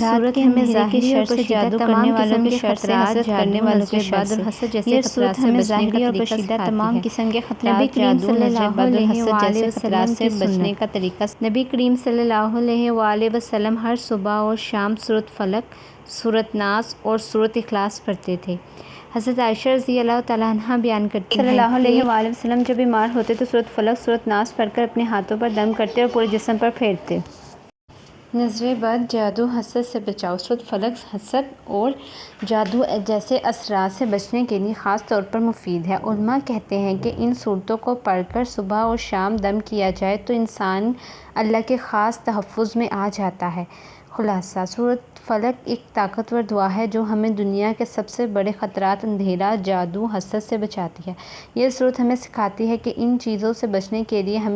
صورت کے ہمیں ظاہری اور پوشیدہ تمام قسم کے خطرات، کرنے والوں کے بعد الحسد جیسے خطرات سے بچنے کا طریقہ تمام قسم کے خطرات، نبی کریم صلی اللہ علیہ وآلہ وسلم کی بچنے کا طریقہ۔ نبی کریم صلی اللہ علیہ وآلہ وسلم ہر صبح اور شام سورۃ فلق، سورۃ ناس اور سورۃ اخلاص پڑھتے تھے۔ حضرت عائشہ رضی اللہ تعالیٰ عنہا بیان کرتی ہیں صلی اللہ علیہ وآلہ وسلم جب بیمار ہوتے تو سورۃ فلق، سورۃ ناس پڑھ کر اپنے ہاتھوں پر دم کرتے اور پورے جسم پر پھیرتے۔ نظر بد، جادو، حسد سے بچاؤ۔ سورۃ فلق حسد اور جادو جیسے اثرات سے بچنے کے لیے خاص طور پر مفید ہے۔ علماء کہتے ہیں کہ ان سورتوں کو پڑھ کر صبح اور شام دم کیا جائے تو انسان اللہ کے خاص تحفظ میں آ جاتا ہے۔ خلاصہ: سورۃ فلق ایک طاقتور دعا ہے جو ہمیں دنیا کے سب سے بڑے خطرات اندھیرا، جادو، حسد سے بچاتی ہے۔ یہ سورت ہمیں سکھاتی ہے کہ ان چیزوں سے بچنے کے لیے ہمیں